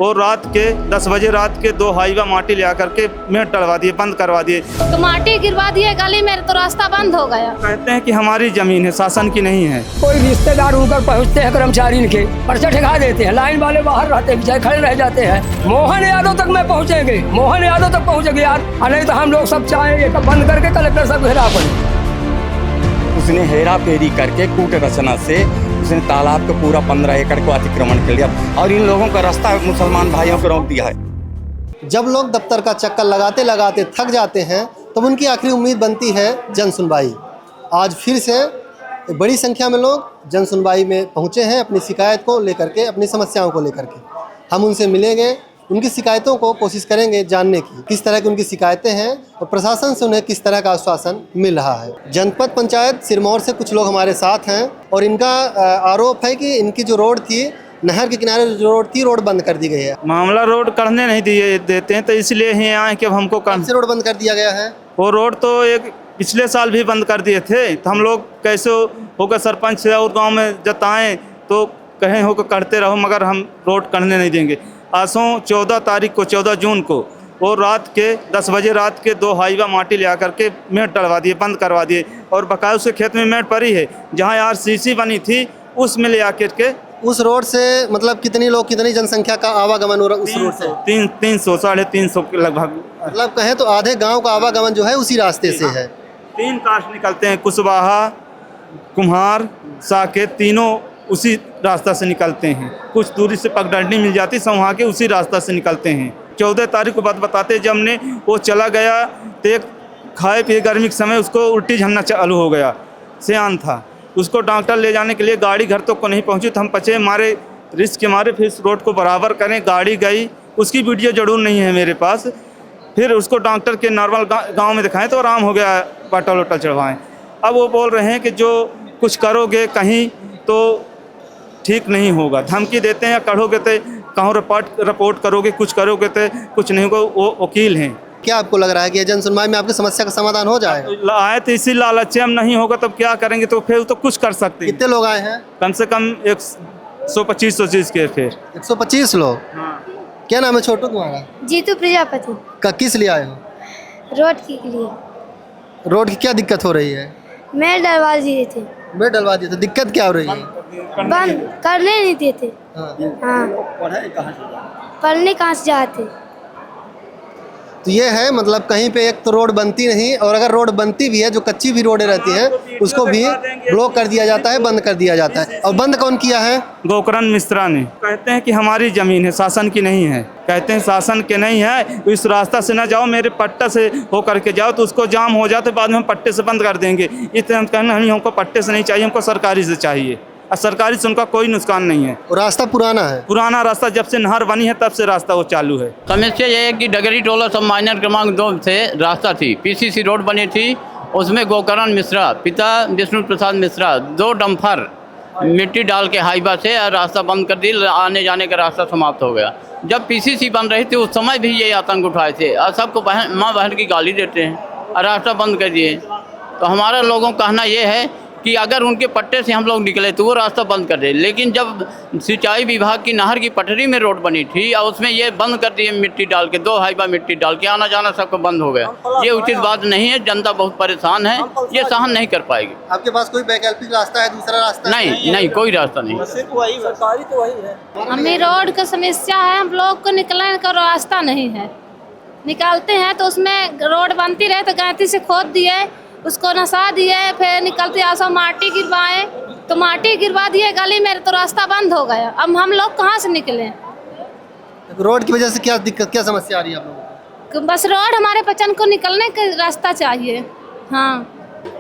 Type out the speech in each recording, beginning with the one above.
और रात के 10 बजे रात के 2 हाईवा माटी ले आकर के मेड़ टलवा दिए, बंद करवा दिए। तो माटी गिरवा दिए गली में, तो रास्ता बंद हो गया। कहते हैं कि हमारी जमीन है, शासन की नहीं है। कोई रिश्तेदार उनकर पहुँचते हैं कर्मचारी के, पर्चा ठेका देते हैं, लाइन वाले बाहर रहते हैं, खड़े रह जाते हैं। मोहन यादव तक में पहुँचेंगे, मोहन यादव तक पहुँचेंगे यार, नहीं तो हम लोग सब चाहेंगे बंद करके कलेक्टर साहब घेरा पड़े। उसने हेरा फेरी करके कूट रचना से उसने तालाब को पूरा 15 एकड़ को अतिक्रमण कर लिया और इन लोगों का रास्ता मुसलमान भाइयों को रोक दिया है। जब लोग दफ्तर का चक्कर लगाते लगाते थक जाते हैं तब उनकी आखिरी उम्मीद बनती है जन सुनवाई। आज फिर से बड़ी संख्या में लोग जन सुनवाई में पहुंचे हैं अपनी शिकायत को लेकर के, अपनी समस्याओं को लेकर के। हम उनसे मिलेंगे, उनकी शिकायतों को कोशिश करेंगे जानने की, किस तरह की उनकी शिकायतें हैं और प्रशासन से उन्हें किस तरह का आश्वासन मिल रहा है। जनपद पंचायत सिरमौर से कुछ लोग हमारे साथ हैं और इनका आरोप है कि इनकी जो रोड थी, नहर के किनारे जो रोड थी, रोड बंद कर दी गई है। मामला रोड करने नहीं देते हैं, तो इसलिए ही आए कि अब हमको कब से रोड बंद कर दिया गया है? वो रोड तो एक पिछले साल भी बंद कर दिए थे, तो हम लोग कैसे होकर सरपंच और गाँव में जताएँ तो कहें होकर करते रहो, मगर हम रोड करने नहीं देंगे। आसों 14 तारीख को, 14 जून को, और रात के 10 बजे रात के 2 हाईवा माटी ले आकर के मेड़ टलवा दिए, बंद करवा दिए। और बकाया उसके खेत में मेड़ पड़ी है, जहाँ आरसीसी बनी थी उसमें ले आकर के। उस रोड से मतलब कितनी लोग, कितनी जनसंख्या का आवागमन हो रहा है उस रोड से? 300 350 के लगभग, मतलब कहें तो आधे गांव का आवागमन जो है उसी रास्ते से है। 3 कास्ट निकलते हैं, कुशवाहा, कुम्हार, साकेत, तीनों उसी रास्ता से निकलते हैं। कुछ दूरी से पगडंडी मिल जाती है, वहाँ के उसी रास्ता से निकलते हैं। 14 तारीख को बात बताते, जब हमने वो चला गया तो एक खाए पिए गर्मी के समय उसको उल्टी झड़ना चालू हो गया, सियान था। उसको डॉक्टर ले जाने के लिए गाड़ी घर तक को नहीं पहुंची, तो हम पचे मारे, रिस्क के मारे फिर रोड को बराबर करें, गाड़ी गई। उसकी वीडियो जरूर नहीं है मेरे पास। फिर उसको डॉक्टर के नॉर्मल गाँव में दिखाएँ तो आराम हो गया, बटल वटल चढ़वाएँ। अब वो बोल रहे हैं कि जो कुछ करोगे कहीं तो ठीक नहीं होगा, धमकी देते हैं, या करोगे तो कहाँ रिपोर्ट करोगे, कुछ करोगे तो कुछ नहीं होगा। वो वकील हैं। क्या आपको लग रहा है कि जन सुनवाई में आपकी समस्या का समाधान हो जाएगा? आए तो इसी लालच हम, नहीं होगा तब क्या करेंगे, तो फिर तो कुछ कर सकते हैं। कितने लोग आए हैं? कम से कम 125 के। फिर 125 लोग। क्या नाम है छोटू तुम्हारा? जीतू प्रजापति। किस लिए आए हो? रोड के लिए। रोड की क्या दिक्कत हो रही है? मेड़ डलवा दिए थे। मेड़ डलवा दिए तो दिक्कत क्या हो रही है? बंद करने नहीं देते। हाँ। पढ़ने कहाँ से जाते? तो ये है, मतलब कहीं पे एक तो रोड बनती नहीं, और अगर रोड बनती भी है, जो कच्ची भी रोडें रहती हैं उसको भी ब्लॉक कर दिया जाता है, बंद कर दिया जाता है। और बंद कौन किया है? गोकरण मिश्रा ने। कहते हैं कि हमारी जमीन है, शासन की नहीं है। कहते हैं शासन के नहीं है, इस रास्ता से ना जाओ, मेरे पट्टे से हो करके जाओ, तो उसको जाम हो जाते बाद में हम पट्टे से बंद कर देंगे। इतना हम कहना, हमको पट्टे से नहीं चाहिए, हमको सरकारी से चाहिए। और सरकारी से उनका कोई नुकसान नहीं है। और रास्ता पुराना है, पुराना रास्ता, जब से नहर बनी है तब से रास्ता वो चालू है। समस्या ये है कि डगरी टोला सब माइनर क्रमांक 2 से रास्ता थी, पीसीसी रोड बनी थी, उसमें गोकरण मिश्रा पिता विष्णु प्रसाद मिश्रा 2 डंपर मिट्टी डाल के हाईवा से रास्ता बंद कर दी, आने जाने का रास्ता समाप्त हो गया। जब पीसीसी बन रही थी उस समय भी ये आतंक उठाए थे और सबको माँ बहन की गाली देते हैं और रास्ता बंद कर दिए। तो हमारा लोगों का कहना ये है कि अगर उनके पट्टे से हम लोग निकले तो वो रास्ता बंद कर दे। लेकिन जब सिंचाई विभाग की नहर की पटरी में रोड बनी थी और उसमें ये बंद कर दिए, मिट्टी डाल के 2 हाईवा मिट्टी डाल के आना जाना सबको बंद हो गया। ये उचित बात नहीं है, जनता बहुत परेशान है, ये सहन नहीं कर पाएगी। आपके पास कोई वैकल्पिक रास्ता है, दूसरा रास्ता? नहीं, कोई रास्ता नहीं। सरकारी तो वही है। हमें रोड का समस्या है, हम लोग को निकलने का रास्ता नहीं है। निकालते हैं तो उसमें रोड बनती रहे तो गांती से खोद दिए, उसको नसा दिए, फिर निकलते आसो माटी गिरवाए, तो माटी गिरवा दिए गली में, तो रास्ता बंद हो गया। अब हम लोग कहाँ से निकलें? रोड की वजह से क्या दिक्कत, क्या समस्या आ रही है आप लोगों को? बस रोड हमारे बच्चन को निकलने का रास्ता चाहिए। हाँ।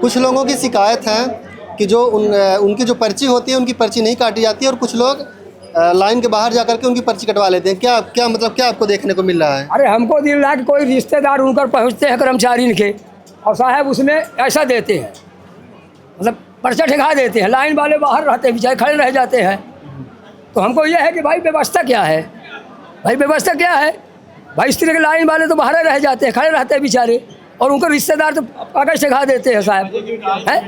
कुछ लोगों की शिकायत है कि जो उनकी जो पर्ची होती है उनकी पर्ची नहीं काटी जाती है, और कुछ लोग लाइन के बाहर जाकर के उनकी पर्ची कटवा लेते हैं। क्या मतलब क्या आपको देखने को मिल रहा है? अरे हमको दिल रहा कि कोई रिश्तेदार उनकर पहुँचते हैं कर्मचारी के, और साहब उसमें ऐसा देते हैं, मतलब पर्चा ठेका देते हैं, लाइन वाले बाहर रहते हैं, बेचारे खड़े रह जाते हैं। तो हमको ये है कि भाई व्यवस्था क्या है, भाई व्यवस्था क्या है? भाई इस तरह के लाइन वाले तो बाहर रह जाते हैं, खड़े रहते हैं बेचारे, और उनको रिश्तेदार तो कागज ठेका देते हैं साहब है।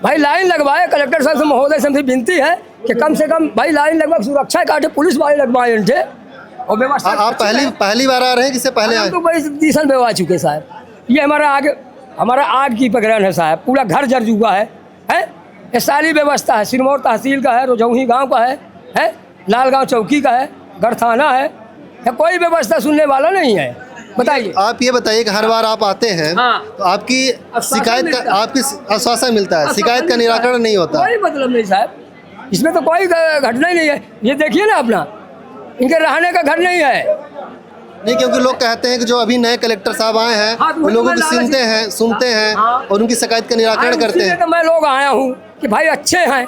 भाई लाइन लगवाए, कलेक्टर साहब से महोदय से विनती है कि कम से कम भाई लाइन लगवा, सुरक्षा काटे, पुलिस वाले लगवाए इनसे, और व्यवस्था आप पहली बार आ रहे हैं किससे पहले आए? हम तो बड़ी दिसन में आ चुके साहब। ये हमारा आग की पकड़न है साहब, पूरा घर जर चुका है। ये सारी व्यवस्था है, सिरमौर तहसील का है, रोजौही गांव का है, लालगांव चौकी का है, गढ़ थाना है, कोई व्यवस्था सुनने वाला नहीं है। बताइए। आप ये बताइए कि हर बार आप आते हैं तो आपकी शिकायत का आपकी आश्वासन मिलता है, शिकायत का निराकरण नहीं होता? कोई मतलब नहीं साहब, इसमें तो कोई घटना ही नहीं है। ये देखिए ना अपना, इनके रहने का घर नहीं है। नहीं, क्योंकि लोग कहते हैं कि जो अभी नए कलेक्टर साहब आए हैं वो लोगों की सुनते हैं और उनकी शिकायत का निराकरण करते हैं। तो मैं लोग आया हूँ कि भाई अच्छे हैं,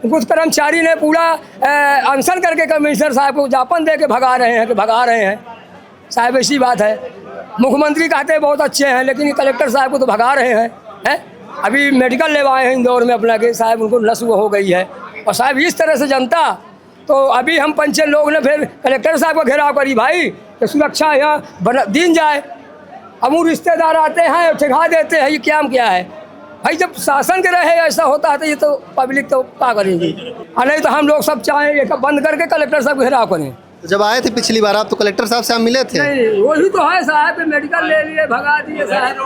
कुछ कर्मचारी ने पूरा अनशन करके कमिश्नर साहब को ज्ञापन दे के भगा रहे हैं साहब। ऐसी बात है, मुख्यमंत्री कहते हैं बहुत अच्छे हैं, लेकिन कलेक्टर साहब को तो भगा रहे हैं। अभी मेडिकल ले आए हैं इंदौर में अपना के साहब, उनको नस हो गई है। और साहब इस तरह से जनता, तो अभी हम पंचायत लोग ने फिर कलेक्टर साहब का घेराव करी भाई कि सुरक्षा यहाँ दिन जाए। अब वो रिश्तेदार आते हैं ठिका देते हैं, ये क्या है भाई? जब शासन के रहे ऐसा होता है तो ये तो पब्लिक तो क्या करेगी? नहीं तो हम लोग सब चाहें ये बंद करके कलेक्टर साहब घेराव करें। तो जब आए थे पिछली बार आप तो कलेक्टर साहब से आप मिले थे? नहीं, वही तो है साहब, मेडिकल ले लिए भगा दिए साहब।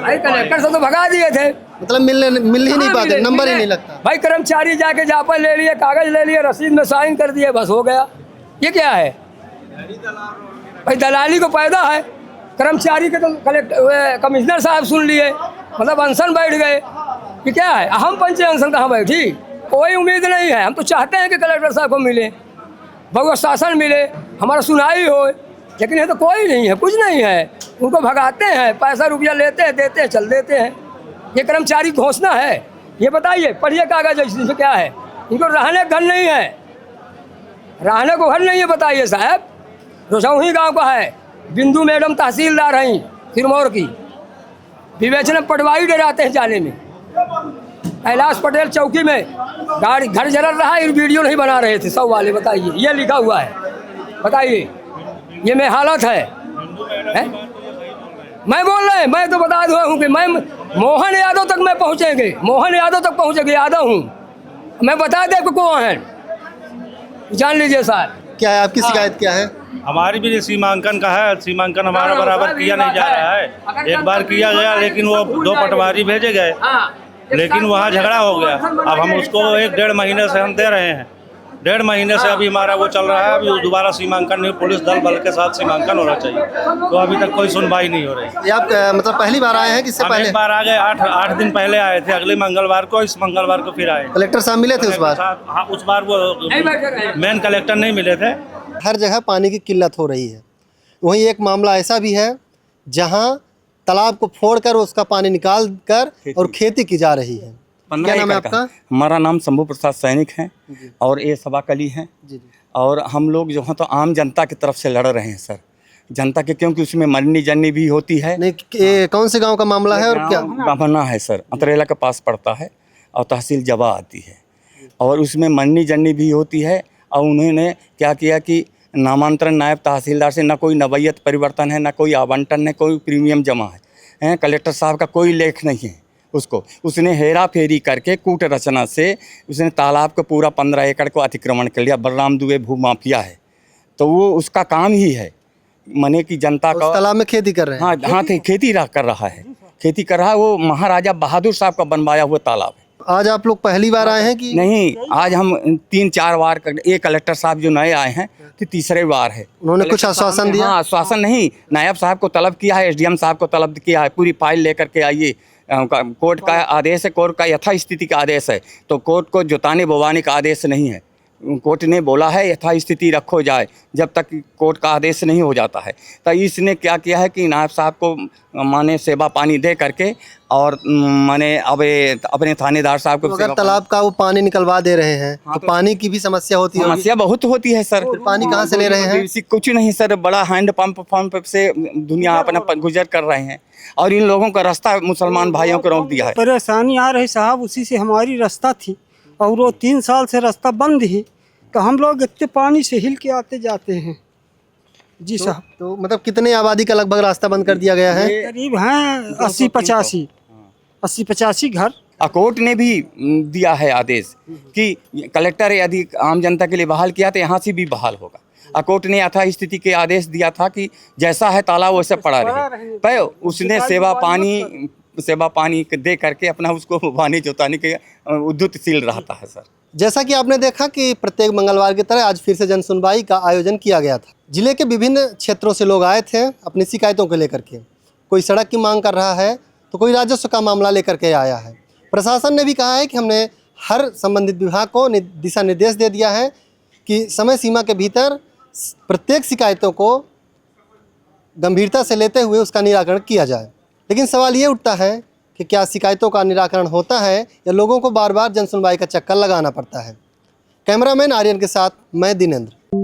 भाई कलेक्टर साहब तो भगा दिए थे, मतलब मिल ही नहीं पाते, नंबर ही नहीं लगता। भाई कर्मचारी जाके ज्ञापन ले लिए, कागज ले लिए, रसीद में साइन कर दिए, बस हो गया। ये क्या है भाई? दलाली को पैदा है। कर्मचारी के तो कमिश्नर साहब सुन लिए, मतलब अनशन बैठ गए। ये क्या है? हम पंचायत अनशन कहाँ बैठी? कोई उम्मीद नहीं है। हम तो चाहते हैं कि कलेक्टर साहब को मिले, भगवत शासन मिले, हमारा सुनाई हो, लेकिन ये तो कोई नहीं है, कुछ नहीं है। उनको भगाते हैं, पैसा रुपया लेते हैं, देते हैं, चल देते हैं। ये कर्मचारी घोषणा है। ये बताइए, पढ़िए कागज इसमें क्या है? इनको रहने घर नहीं है, रहने को घर नहीं है। बताइए साहब, रोजौही गांव का है, बिंदु मैडम तहसीलदार हैं सिरमौर की, विवेचना पटवाई डराते हैं जाने में। कैलाश पटेल चौकी में गाड़ी घर जल रहा है, वीडियो नहीं बना रहे थे 100 वाले। बताइए, ये लिखा हुआ है। बताइए, ये मैं हालत है? मैं बोल रहे हैं, मैं तो बता दूँ हूँ कि मैं मोहन यादव तक मैं पहुँचेंगे, मोहन यादव तक पहुँचेंगे, यादव हूँ मैं। बता दे को कौन है, जान लीजिए साहब। क्या है आपकी शिकायत? क्या है? हमारी भी सीमांकन का है, सीमांकन हमारा बराबर किया नहीं जा रहा है। एक बार किया गया, लेकिन वो 2 पटवारी भेजे गए, लेकिन वहाँ झगड़ा हो गया। अब हम उसको 1-1.5 महीने से हम दे रहे हैं, 1.5 महीने से अभी हमारा वो चल रहा है। अभी दोबारा सीमांकन नहीं, पुलिस दल बल के साथ सीमांकन होना चाहिए, तो अभी तक कोई सुनवाई नहीं हो रही। ये आप मतलब पहली बार आए हैं किससे पहले? एक बार आ गए, 8 दिन पहले आए थे, अगले मंगलवार को, इस मंगलवार को फिर आए। कलेक्टर साहब मिले थे उस बार? हाँ, उस बार वो मेन कलेक्टर नहीं मिले थे। हर जगह पानी की किल्लत हो रही है। वहीं एक मामला ऐसा भी है जहां तालाब को फोड़कर उसका पानी निकाल कर और खेती की जा रही है। क्या नाम है आपका? हमारा नाम शंभू प्रसाद सैनिक है और ये सभाकली हैं। और हम लोग जो हैं तो आम जनता की तरफ से लड़ रहे हैं सर, जनता के, क्योंकि उसमें मरनी जन्नी भी होती है। नहीं, कौन से गांव का मामला है और क्या? बाभना है सर, अंतरेला के पास पड़ता है और तहसील जवा आती है, और उसमें मरनी जन्नी भी होती है। और उन्होंने क्या किया कि नामांतरण नायब तहसीलदार से न कोई नवैयत परिवर्तन है, न कोई आवंटन है, कोई प्रीमियम जमा है। कलेक्टर साहब का कोई लेख नहीं है उसको। उसने हेरा फेरी करके कूट रचना से उसने तालाब को पूरा 15 एकड़ को अतिक्रमण कर लिया। बलराम दुबे भू माफिया है, तो वो उसका काम ही है मने की जनता का। तालाब में खेती कर रहे हैं? हाँ, खेती कर रहा है, खेती कर रहा है। वो महाराजा बहादुर साहब का बनवाया हुआ तालाब है। आज आप लोग पहली बार आए हैं कि नहीं? आज हम 3-4 बार, ये कलेक्टर साहब जो नए आए हैं तो तीसरे बार है। उन्होंने कुछ आश्वासन दिया? हाँ, आश्वासन नहीं, नायब साहब को तलब किया है, SDM साहब को तलब किया है, पूरी फाइल लेकर के आइए। कोर्ट का आदेश है, कोर्ट का यथास्थिति का आदेश है, तो कोर्ट को जुताने बोवाने का आदेश नहीं है। कोर्ट ने बोला है यथास्थिति रखो जाए, जब तक कोर्ट का आदेश नहीं हो जाता है। तो इसने क्या किया है कि नायब साहब को माने सेवा पानी दे करके, और माने अब अपने थानेदार साहब को अगर तालाब का वो पानी निकलवा दे रहे हैं तो पानी की भी समस्या होती है? समस्या बहुत होती है सर। पानी कहाँ से ले रहे हैं? कुछ नहीं सर, बड़ा हैंड पंप से दुनिया अपना गुजर कर रहे हैं, और इन लोगों का रास्ता मुसलमान भाइयों को रोक दिया है। परेशानी आ रही साहब, उसी से हमारी रास्ता थी, और वो 3 साल से रास्ता बंद ही, तो हम लोग इतने पानी से हिल के आते जाते हैं। जी साहब। तो मतलब कितने आबादी का लगभग रास्ता बंद कर दिया गया है? करीब हैं 80-85 घर। कोर्ट ने भी दिया है आदेश कि कलेक्टर यदि आम जनता के लिए बहाल किया तो यहाँ से भी बहाल होगा। और कोर्ट ने यथा स्थिति के आदेश दिया था कि जैसा है तालाब वैसे पड़ा रहे, पर उसने सेवा पानी दे करके अपना उसको वाहनी जोताने के उद्युतशील रहता है सर। जैसा कि आपने देखा कि प्रत्येक मंगलवार की तरह आज फिर से जन सुनवाई का आयोजन किया गया था। जिले के विभिन्न क्षेत्रों से लोग आए थे अपनी शिकायतों को लेकर के। कोई सड़क की मांग कर रहा है तो कोई राजस्व का मामला लेकर के आया है। प्रशासन ने भी कहा है कि हमने हर संबंधित विभाग को दिशा निर्देश दे दिया है कि समय सीमा के भीतर प्रत्येक शिकायतों को गंभीरता से लेते हुए उसका निराकरण किया जाए। लेकिन सवाल ये उठता है कि क्या शिकायतों का निराकरण होता है या लोगों को बार बार जन सुनवाई का चक्कर लगाना पड़ता है। कैमरामैन आर्यन के साथ मैं दिनेंद्र।